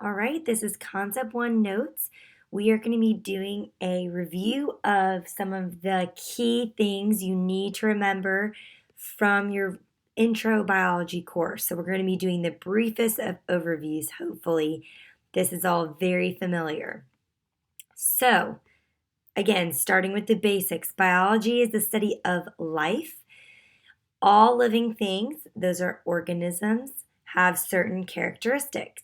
All right, this is Concept 1 Notes. We are going to be doing a review of some of the key things you need to remember from your intro biology course. So, we're going to be doing the briefest of overviews, hopefully. This is all very familiar. So, again, starting with the basics, biology is the study of life. All living things, those are organisms, have certain characteristics.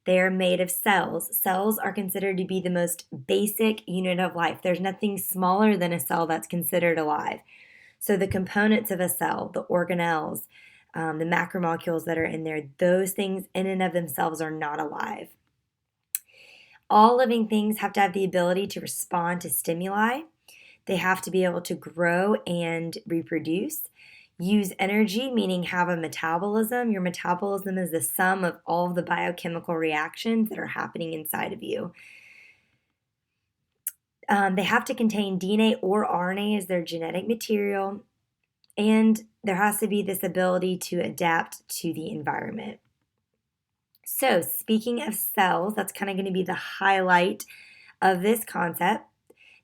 They are made of cells. Cells are considered to be the most basic unit of life. There's nothing smaller than a cell that's considered alive. So the components of a cell, the organelles, the macromolecules that are in there, those things in and of themselves are not alive. All living things have to have the ability to respond to stimuli. They have to be able to grow and reproduce. Use energy, meaning have a metabolism. Your metabolism is the sum of all of the biochemical reactions that are happening inside of you. They have to contain DNA or RNA as their genetic material, and there has to be this ability to adapt to the environment. So, speaking of cells, that's kind of going to be the highlight of this concept.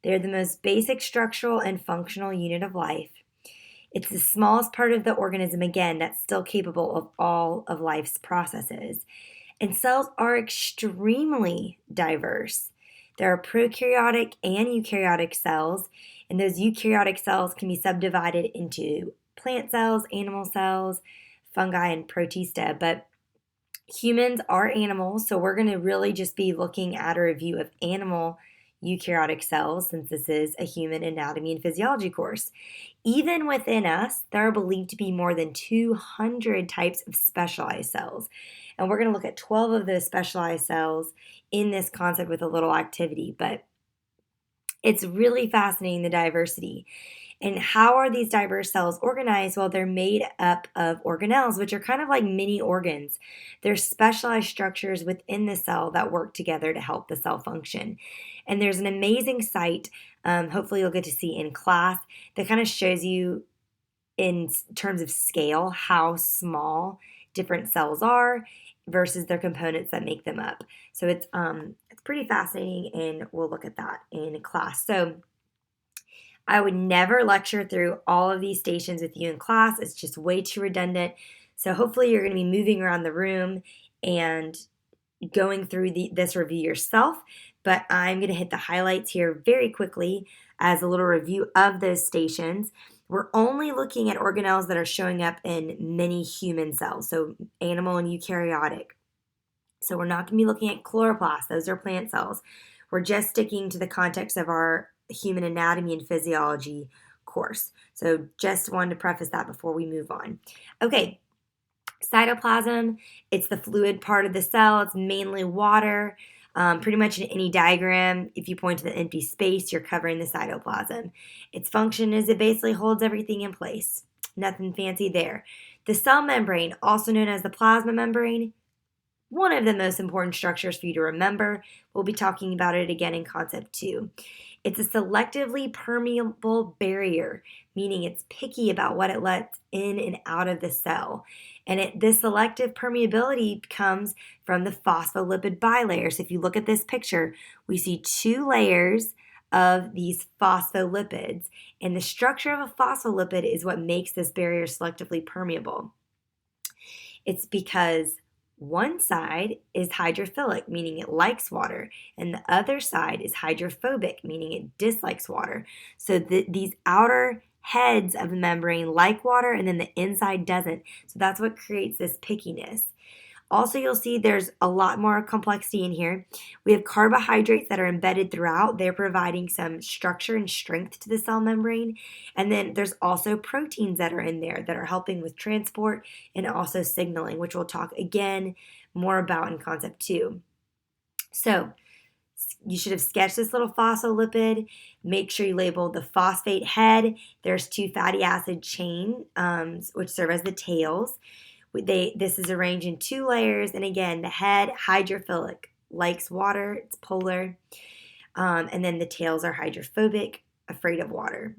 They're the most basic structural and functional unit of life. It's the smallest part of the organism, again, that's still capable of all of life's processes. And cells are extremely diverse. There are prokaryotic and eukaryotic cells, and those eukaryotic cells can be subdivided into plant cells, animal cells, fungi, and protista. But humans are animals, so we're going to really just be looking at a review of animal eukaryotic cells, since this is a human anatomy and physiology course. Even within us, there are believed to be more than 200 types of specialized cells. And we're going to look at 12 of those specialized cells in this concept with a little activity. But it's really fascinating, the diversity. And how are these diverse cells organized? Well, they're made up of organelles, which are kind of like mini organs. They're specialized structures within the cell that work together to help the cell function. And there's an amazing site, hopefully you'll get to see in class, that kind of shows you in terms of scale how small different cells are versus their components that make them up. So it's pretty fascinating, and we'll look at that in class. So I would never lecture through all of these stations with you in class. It's just way too redundant. So hopefully you're going to be moving around the room and going through this review yourself. But I'm going to hit the highlights here very quickly as a little review of those stations. We're only looking at organelles that are showing up in many human cells, so animal and eukaryotic. So we're not going to be looking at chloroplasts. Those are plant cells. We're just sticking to the context of our human anatomy and physiology course. So just wanted to preface that before we move on. Okay, cytoplasm, it's the fluid part of the cell. It's mainly water. Pretty much in any diagram, if you point to the empty space, you're covering the cytoplasm. Its function is it basically holds everything in place. Nothing fancy there. The cell membrane, also known as the plasma membrane, one of the most important structures for you to remember. We'll be talking about it again in Concept 2. It's a selectively permeable barrier, meaning it's picky about what it lets in and out of the cell. And this selective permeability comes from the phospholipid bilayer. So if you look at this picture, we see two layers of these phospholipids. And the structure of a phospholipid is what makes this barrier selectively permeable. It's because one side is hydrophilic, meaning it likes water, and the other side is hydrophobic, meaning it dislikes water. So these outer heads of the membrane like water, and then the inside doesn't. So that's what creates this pickiness. Also, you'll see there's a lot more complexity in here. We have carbohydrates that are embedded throughout. They're providing some structure and strength to the cell membrane. And then there's also proteins that are in there that are helping with transport and also signaling, which we'll talk again more about in Concept 2. So you should have sketched this little phospholipid. Make sure you label the phosphate head. There's two fatty acid chains, which serve as the tails. This is arranged in two layers, and again, the head, hydrophilic, likes water, it's polar, and then the tails are hydrophobic, afraid of water.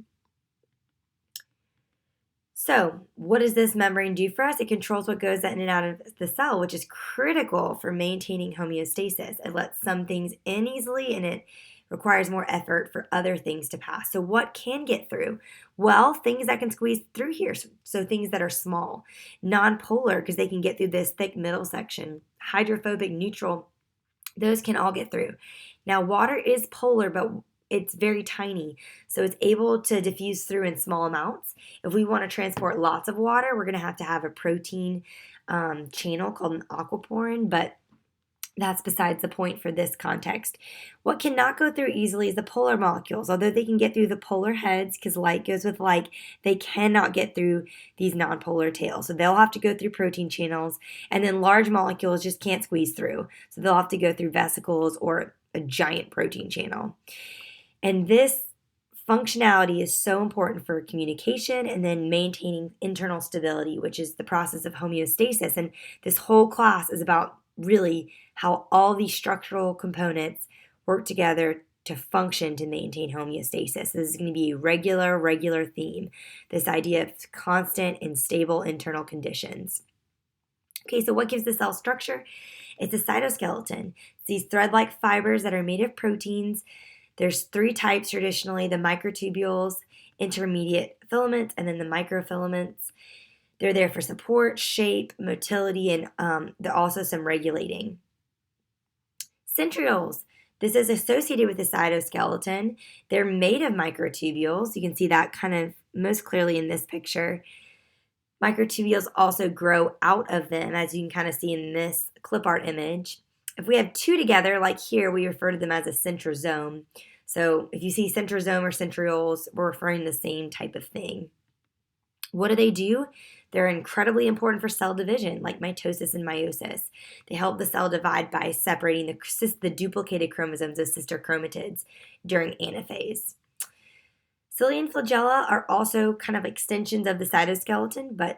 So, what does this membrane do for us? It controls what goes in and out of the cell, which is critical for maintaining homeostasis. It lets some things in easily, and it requires more effort for other things to pass. So, what can get through? Well, things that can squeeze through here. So things that are small, non-polar, because they can get through this thick middle section, hydrophobic, neutral, those can all get through. Now, water is polar, but it's very tiny, so it's able to diffuse through in small amounts. If we want to transport lots of water, we're going to have a protein channel called an aquaporin, but that's besides the point for this context. What cannot go through easily is the polar molecules. Although they can get through the polar heads because light goes with light, they cannot get through these nonpolar tails. So they'll have to go through protein channels, and then large molecules just can't squeeze through. So they'll have to go through vesicles or a giant protein channel. And this functionality is so important for communication and then maintaining internal stability, which is the process of homeostasis. And this whole class is about really how all these structural components work together to function to maintain homeostasis. This is going to be a regular theme, this idea of constant and stable internal conditions. Okay, so what gives the cell structure? It's a cytoskeleton. It's these thread-like fibers that are made of proteins. There's 3 types traditionally: the microtubules, intermediate filaments, and then the microfilaments. They're there for support, shape, motility, and they're also some regulating. Centrioles. This is associated with the cytoskeleton. They're made of microtubules. You can see that kind of most clearly in this picture. Microtubules also grow out of them, as you can kind of see in this clip art image. If we have 2 together, like here, we refer to them as a centrosome. So if you see centrosome or centrioles, we're referring to the same type of thing. What do? They're incredibly important for cell division, like mitosis and meiosis. They help the cell divide by separating the duplicated chromosomes of sister chromatids during anaphase. Cilia and Flagella are also kind of extensions of the cytoskeleton, but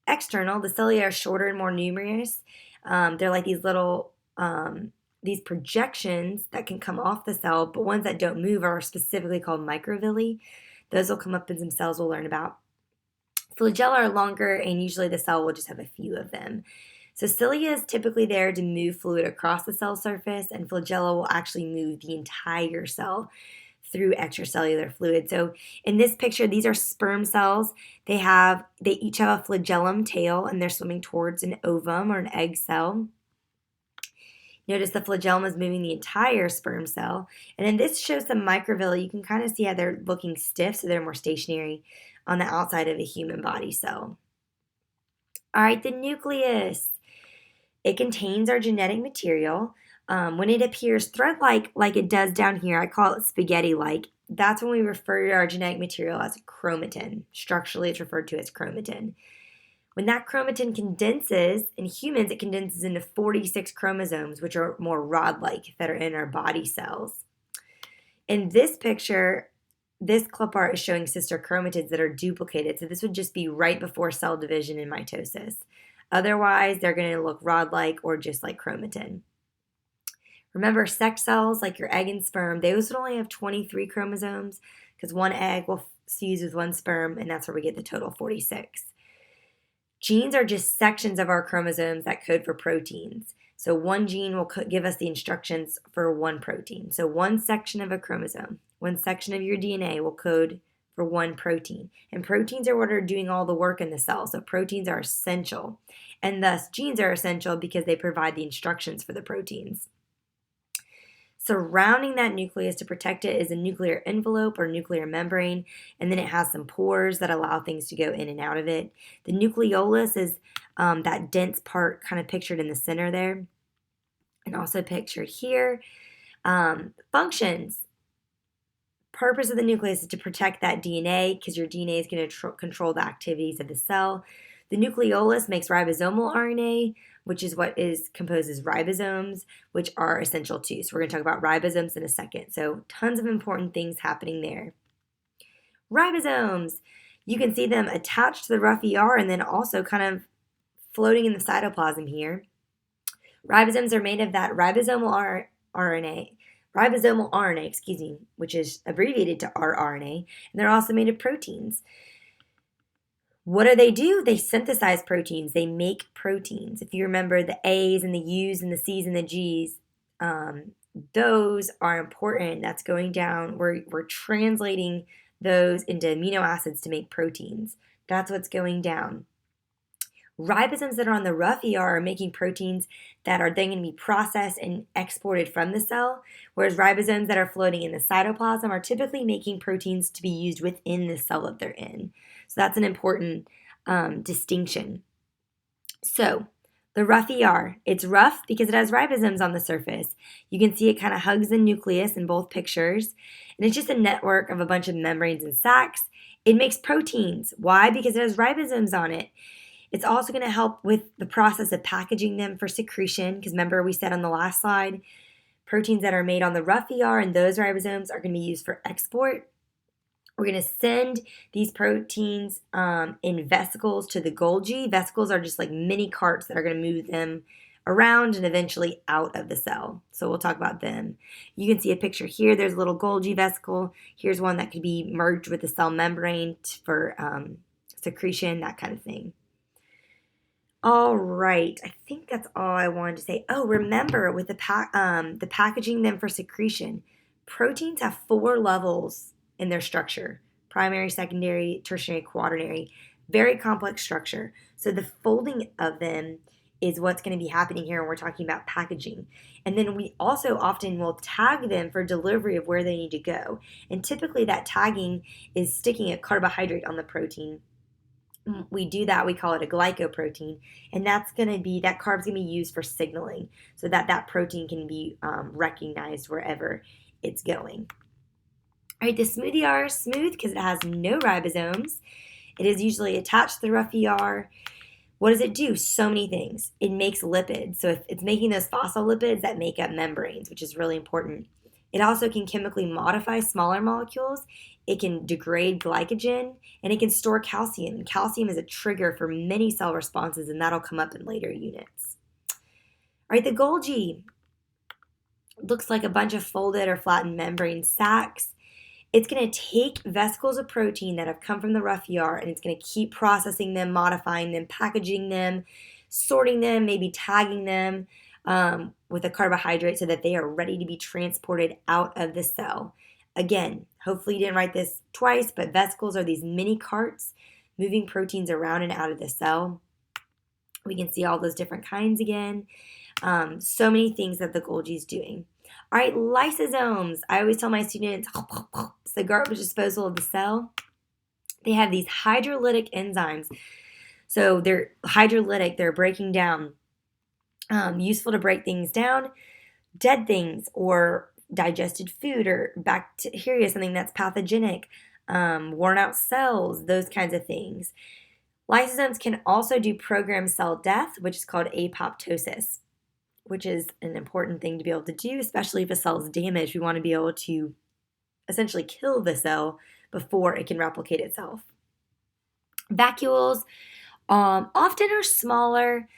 external. The cilia are shorter and more numerous. They're like these little these projections that can come off the cell, but ones that don't move are specifically called microvilli. Those will come up in some cells we'll learn about. Flagella are longer, and usually the cell will just have a few of them. So cilia is typically there to move fluid across the cell surface, and flagella will actually move the entire cell through extracellular fluid. So in this picture, these are sperm cells. They each have a flagellum tail, and they're swimming towards an ovum or an egg cell. Notice the flagellum is moving the entire sperm cell. And then this shows some microvilli. You can kind of see how they're looking stiff, so they're more stationary on the outside of a human body cell. All right, the nucleus. It contains our genetic material. When it appears thread-like, like it does down here, I call it spaghetti-like. That's when we refer to our genetic material as chromatin. Structurally, it's referred to as chromatin. When that chromatin condenses, in humans, it condenses into 46 chromosomes, which are more rod-like, that are in our body cells. In this picture, this clip art is showing sister chromatids that are duplicated, so this would just be right before cell division and mitosis. Otherwise, they're going to look rod-like or just like chromatin. Remember, sex cells, like your egg and sperm, those would only have 23 chromosomes because one egg will fuse with one sperm, and that's where we get the total 46. Genes are just sections of our chromosomes that code for proteins. So one gene will give us the instructions for one protein. So one section of a chromosome, one section of your DNA will code for one protein. And proteins are what are doing all the work in the cell. So proteins are essential. And thus, genes are essential because they provide the instructions for the proteins. Surrounding that nucleus to protect it is a nuclear envelope or nuclear membrane, and then it has some pores that allow things to go in and out of it. The nucleolus is that dense part kind of pictured in the center there, and also pictured here. Functions. Purpose of the nucleus is to protect that DNA because your DNA is going to control the activities of the cell. The nucleolus makes ribosomal RNA, which is what composes ribosomes, which are essential too. So we're going to talk about ribosomes in a second. So tons of important things happening there. Ribosomes. You can see them attached to the rough ER and then also kind of floating in the cytoplasm here. Ribosomes are made of that ribosomal RNA, which is abbreviated to rRNA, and they're also made of proteins. What do? They synthesize proteins. They make proteins. If you remember the A's and the U's and the C's and the G's, those are important. That's going down. We're translating those into amino acids to make proteins. That's what's going down. Ribosomes that are on the rough ER are making proteins that are then going to be processed and exported from the cell, whereas ribosomes that are floating in the cytoplasm are typically making proteins to be used within the cell that they're in. So that's an important distinction. So the rough ER, it's rough because it has ribosomes on the surface. You can see it kind of hugs the nucleus in both pictures, and it's just a network of a bunch of membranes and sacs. It makes proteins. Why? Because it has ribosomes on it. It's also going to help with the process of packaging them for secretion, because remember we said on the last slide, proteins that are made on the rough ER and those ribosomes are going to be used for export. We're going to send these proteins in vesicles to the Golgi. Vesicles are just like mini carts that are going to move them around and eventually out of the cell. So we'll talk about them. You can see a picture here. There's a little Golgi vesicle. Here's one that could be merged with the cell membrane for secretion, that kind of thing. All right, I think that's all I wanted to say. Oh, remember with the packaging them for secretion, proteins have 4 levels in their structure: primary, secondary, tertiary, quaternary. Very complex structure. So the folding of them is what's going to be happening here when we're talking about packaging. And then we also often will tag them for delivery of where they need to go. And typically that tagging is sticking a carbohydrate on the protein. We do that, we call it a glycoprotein, and that carb's going to be used for signaling so that that protein can be recognized wherever it's going. All right, the smooth ER is smooth because it has no ribosomes. It is usually attached to the rough ER. What does it do? So many things. It makes lipids. So if it's making those phospholipids that make up membranes, which is really important. It also can chemically modify smaller molecules. It can degrade glycogen, and it can store calcium. Calcium is a trigger for many cell responses, and that'll come up in later units. All right, the Golgi looks like a bunch of folded or flattened membrane sacs. It's going to take vesicles of protein that have come from the rough ER, and it's going to keep processing them, modifying them, packaging them, sorting them, maybe tagging them with a carbohydrate so that they are ready to be transported out of the cell. Again, hopefully you didn't write this twice, but vesicles are these mini carts moving proteins around and out of the cell. We can see all those different kinds again. So many things that the Golgi is doing. All right, lysosomes. I always tell my students, it's the garbage disposal of the cell. They have these hydrolytic enzymes. So they're hydrolytic, they're breaking down. Useful to break things down, dead things or digested food or bacteria, something that's pathogenic, worn out cells, those kinds of things. Lysosomes can also do programmed cell death, which is called apoptosis, which is an important thing to be able to do, especially if a cell is damaged. We want to be able to essentially kill the cell before it can replicate itself. Vacuoles often are smaller,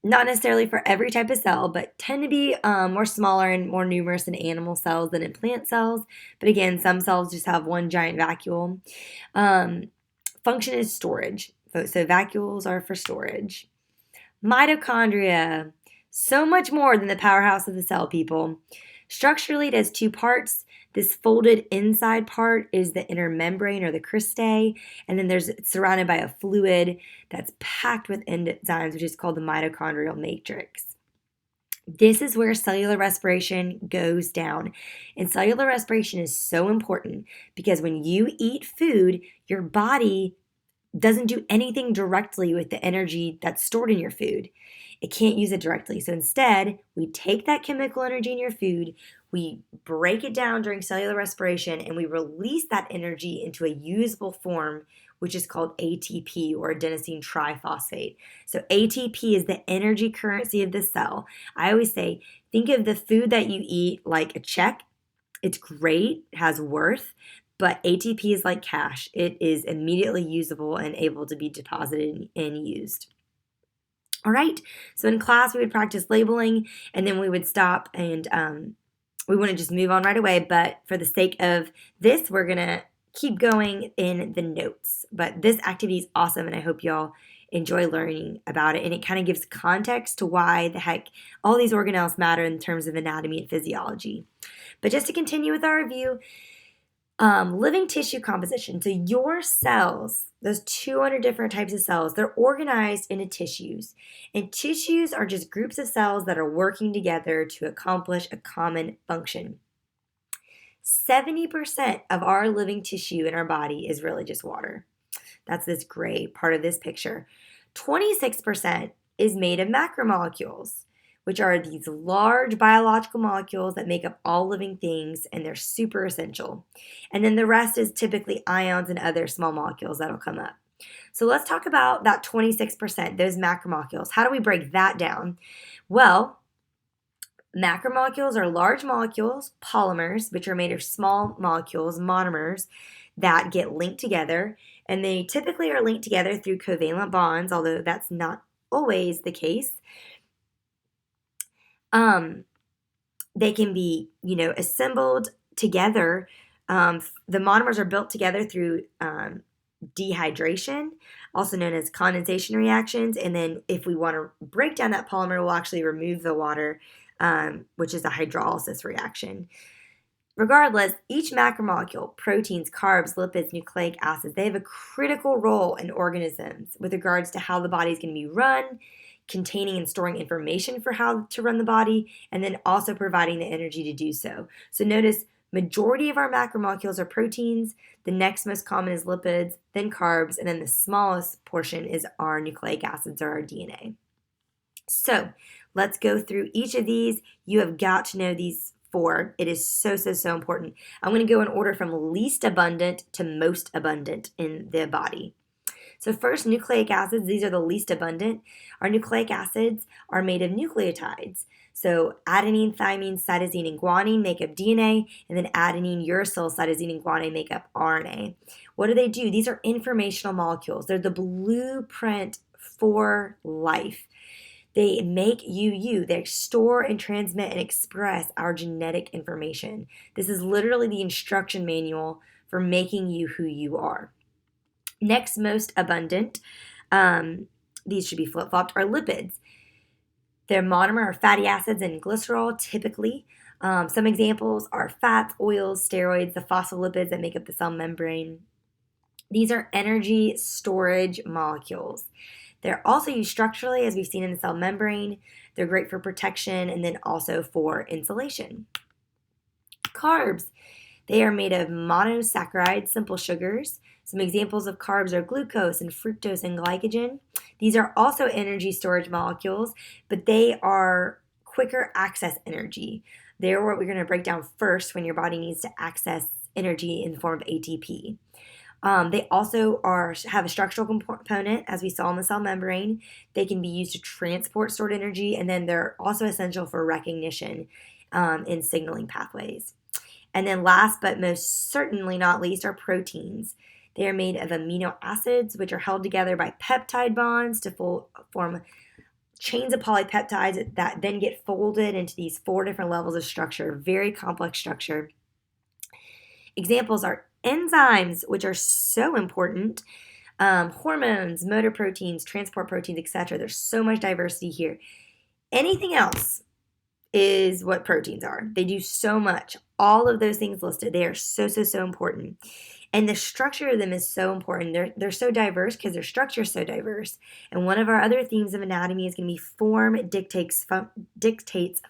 not necessarily for every type of cell, but tend to be more smaller and more numerous in animal cells than in plant cells. But again, some cells just have one giant vacuole. Function is storage. So vacuoles are for storage. Mitochondria, so much more than the powerhouse of the cell, people. Structurally, it has 2 parts. This folded inside part is the inner membrane or the cristae, and then it's surrounded by a fluid that's packed with enzymes, which is called the mitochondrial matrix. This is where cellular respiration goes down. And cellular respiration is so important because when you eat food, your body doesn't do anything directly with the energy that's stored in your food. It can't use it directly. So instead, we take that chemical energy in your food, we break it down during cellular respiration, and we release that energy into a usable form, which is called ATP or adenosine triphosphate. So ATP is the energy currency of the cell. I always say, think of the food that you eat like a check. It's great, it has worth, but ATP is like cash. It is immediately usable and able to be deposited and used. All right, so in class we would practice labeling, and then we would stop and we wouldn't just move on right away, but for the sake of this, we're going to keep going in the notes. But this activity is awesome, and I hope y'all enjoy learning about it. And it kind of gives context to why the heck all these organelles matter in terms of anatomy and physiology. But just to continue with our review, living tissue composition. So your cells, those 200 different types of cells, they're organized into tissues. And tissues are just groups of cells that are working together to accomplish a common function. 70% of our living tissue in our body is really just water. That's this gray part of this picture. 26% is made of macromolecules, which are these large biological molecules that make up all living things, and they're super essential. And then the rest is typically ions and other small molecules that'll come up. So let's talk about that 26%, those macromolecules. How do we break that down? Well, macromolecules are large molecules, polymers, which are made of small molecules, monomers, that get linked together. And they typically are linked together through covalent bonds, although that's not always the case. They can be, assembled together. The monomers are built together through dehydration, also known as condensation reactions. And then if we want to break down that polymer, we'll actually remove the water, which is a hydrolysis reaction. Regardless, each macromolecule, proteins, carbs, lipids, nucleic acids, they have a critical role in organisms with regards to how the body is going to be run, containing and storing information for how to run the body, and then also providing the energy to do so. So notice, majority of our macromolecules are proteins, the next most common is lipids, then carbs, and then the smallest portion is our nucleic acids or our DNA. So let's go through each of these. You have got to know these four. It is so important. I'm going to go in order from least abundant to most abundant in the body. So first, nucleic acids, these are the least abundant. Our nucleic acids are made of nucleotides. So adenine, thymine, cytosine, and guanine make up DNA, and then adenine, uracil, cytosine, and guanine make up RNA. What do? These are informational molecules. They're the blueprint for life. They make you. They store and transmit and express our genetic information. This is literally the instruction manual for making you who you are. Next most abundant, these should be flip-flopped, are lipids. Their monomer are fatty acids and glycerol, typically. Some examples are fats, oils, steroids, the phospholipids that make up the cell membrane. These are energy storage molecules. They're also used structurally, as we've seen in the cell membrane. They're great for protection and then also for insulation. Carbs. They are made of monosaccharides, simple sugars. Some examples of carbs are glucose and fructose and glycogen. These are also energy storage molecules, but they are quicker access energy. They're what we're going to break down first when your body needs to access energy in the form of ATP. They also have a structural component, as we saw in the cell membrane. They can be used to transport stored energy, and then they're also essential for recognition in signaling pathways. And then last but most certainly not least are proteins. They are made of amino acids, which are held together by peptide bonds to form chains of polypeptides that then get folded into these 4 different levels of structure, very complex structure. Examples are enzymes, which are so important, hormones, motor proteins, transport proteins, etc. There's so much diversity here. Anything else is what proteins are. They do so much. All of those things listed, they are so important. And the structure of them is so important. They're so diverse because their structure is so diverse. And one of our other themes of anatomy is going to be form dictates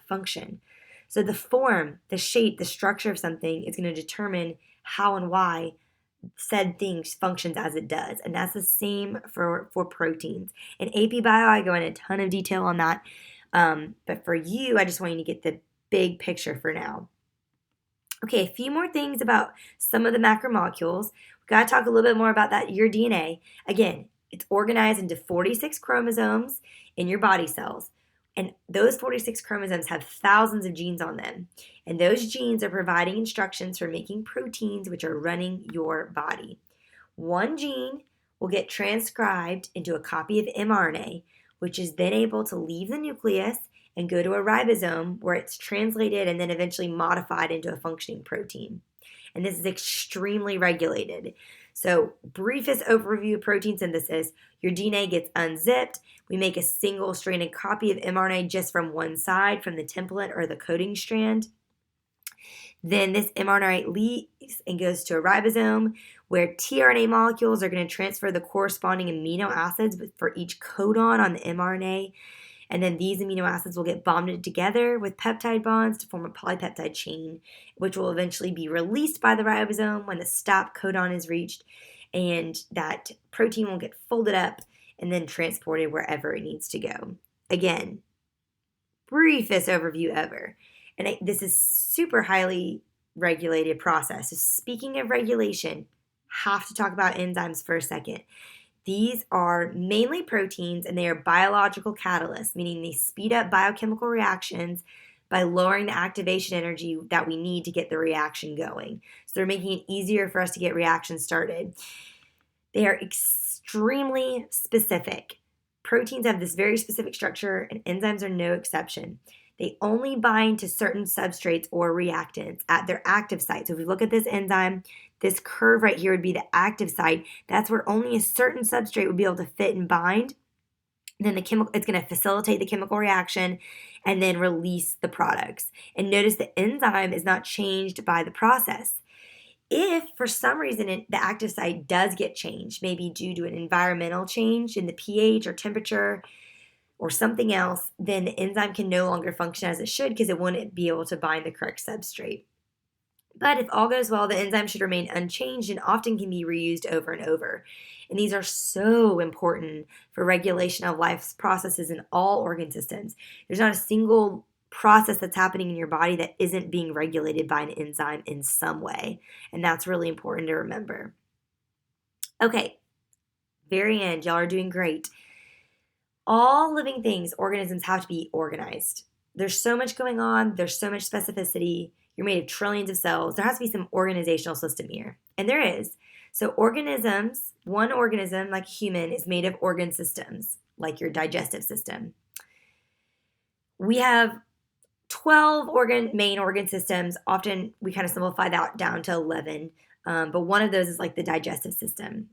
function. So the form, the shape, the structure of something is going to determine how and why said thing functions as it does. And that's the same for proteins. In AP Bio, I go into a ton of detail on that. But for you, I just want you to get the big picture for now. Okay, a few more things about some of the macromolecules. We've got to talk a little bit more about your DNA. Again, it's organized into 46 chromosomes in your body cells. And those 46 chromosomes have thousands of genes on them. And those genes are providing instructions for making proteins, which are running your body. One gene will get transcribed into a copy of mRNA, which is then able to leave the nucleus and go to a ribosome where it's translated and then eventually modified into a functioning protein. and this is extremely regulated. So, briefest overview of protein synthesis: your DNA gets unzipped. We make a single stranded copy of mRNA just from one side, from the template or the coding strand. Then this mRNA leaves and goes to a ribosome where tRNA molecules are going to transfer the corresponding amino acids for each codon on the mRNA. And then these amino acids will get bonded together with peptide bonds to form a polypeptide chain, which will eventually be released by the ribosome when the stop codon is reached. And that protein will get folded up and then transported wherever it needs to go. Again, briefest overview ever. And this is super highly regulated process. So speaking of regulation, have to talk about enzymes for a second. These are mainly proteins, and they are biological catalysts, meaning they speed up biochemical reactions by lowering the activation energy that we need to get the reaction going. So they're making it easier for us to get reactions started. They are extremely specific. Proteins have this very specific structure, and enzymes are no exception. They only bind to certain substrates or reactants at their active site. So if we look at this enzyme, this curve right here would be the active site. That's where only a certain substrate would be able to fit and bind. Then it's going to facilitate the chemical reaction and then release the products. And notice the enzyme is not changed by the process. If for some reason the active site does get changed, maybe due to an environmental change in the pH or temperature or something else, then the enzyme can no longer function as it should because it wouldn't be able to bind the correct substrate. But if all goes well, the enzyme should remain unchanged and often can be reused over and over. And these are so important for regulation of life's processes in all organ systems. There's not a single process that's happening in your body that isn't being regulated by an enzyme in some way. And that's really important to remember. Okay, very end. Y'all are doing great. All living things, organisms, have to be organized. There's so much going on. There's so much specificity. You're made of trillions of cells. There has to be some organizational system here. And there is. So organisms, one organism like a human is made of organ systems, like your digestive system. We have 12 main organ systems. Often we kind of simplify that down to 11. But one of those is like the digestive system.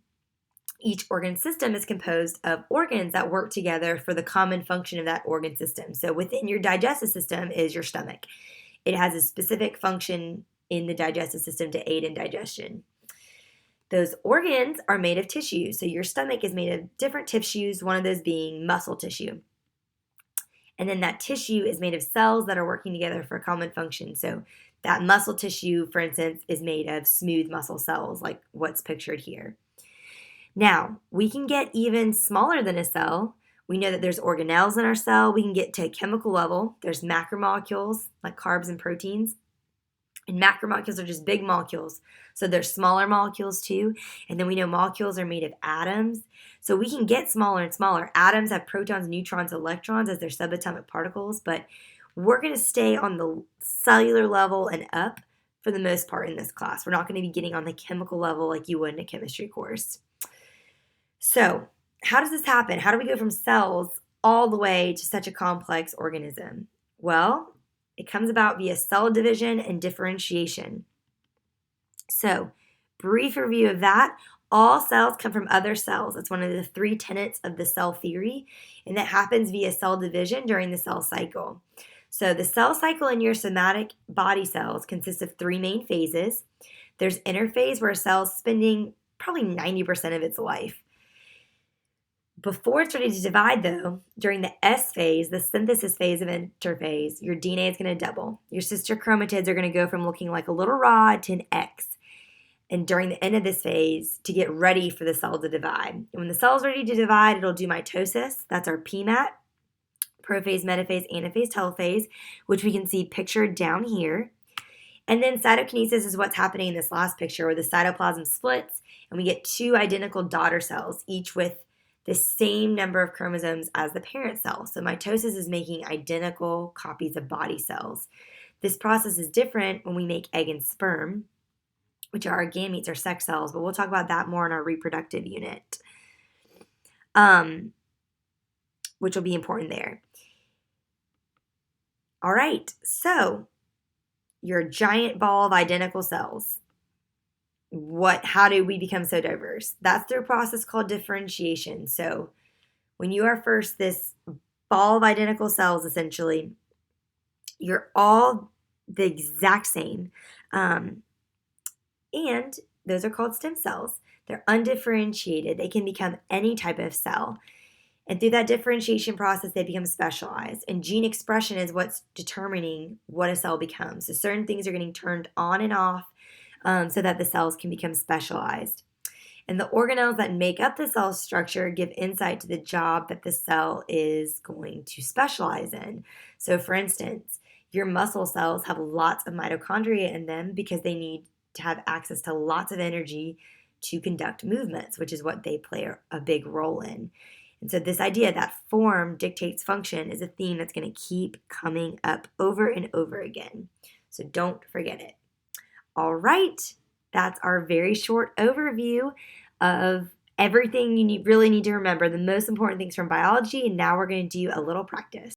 Each organ system is composed of organs that work together for the common function of that organ system. So within your digestive system is your stomach. It has a specific function in the digestive system to aid in digestion. Those organs are made of tissue. So your stomach is made of different tissues, one of those being muscle tissue. And then that tissue is made of cells that are working together for a common function. So that muscle tissue, for instance, is made of smooth muscle cells, like what's pictured here. Now, we can get even smaller than a cell. We know that there's organelles in our cell. We can get to a chemical level. There's macromolecules, like carbs and proteins. And macromolecules are just big molecules. So there's smaller molecules too. And then we know molecules are made of atoms. So we can get smaller and smaller. Atoms have protons, neutrons, electrons as their subatomic particles. But we're going to stay on the cellular level and up for the most part in this class. We're not going to be getting on the chemical level like you would in a chemistry course. So how does this happen? How do we go from cells all the way to such a complex organism? Well, it comes about via cell division and differentiation. So, brief review of that. All cells come from other cells. That's one of the 3 tenets of the cell theory, and that happens via cell division during the cell cycle. So, the cell cycle in your somatic body cells consists of 3 main phases. There's interphase, where a cell is spending probably 90% of its life. Before it's ready to divide, though, during the S phase, the synthesis phase of interphase, your DNA is going to double. Your sister chromatids are going to go from looking like a little rod to an X. And during the end of this phase, to get ready for the cell to divide. And when the cell is ready to divide, it'll do mitosis. That's our PMAT, prophase, metaphase, anaphase, telophase, which we can see pictured down here. And then cytokinesis is what's happening in this last picture, where the cytoplasm splits, and we get 2 identical daughter cells, each with the same number of chromosomes as the parent cell. So mitosis is making identical copies of body cells. This process is different when we make egg and sperm, which are our gametes or sex cells, but we'll talk about that more in our reproductive unit, which will be important there. All right, so your giant ball of identical cells. how do we become so diverse? That's through a process called differentiation. So when you are first this ball of identical cells, essentially, you're all the exact same. And those are called stem cells. They're undifferentiated. They can become any type of cell. And through that differentiation process, they become specialized. And gene expression is what's determining what a cell becomes. So certain things are getting turned on and off so that the cells can become specialized. And the organelles that make up the cell structure give insight to the job that the cell is going to specialize in. So for instance, your muscle cells have lots of mitochondria in them because they need to have access to lots of energy to conduct movements, which is what they play a big role in. And so this idea that form dictates function is a theme that's going to keep coming up over and over again. So don't forget it. All right, that's our very short overview of everything you really need to remember, the most important things from biology, and now we're going to do a little practice.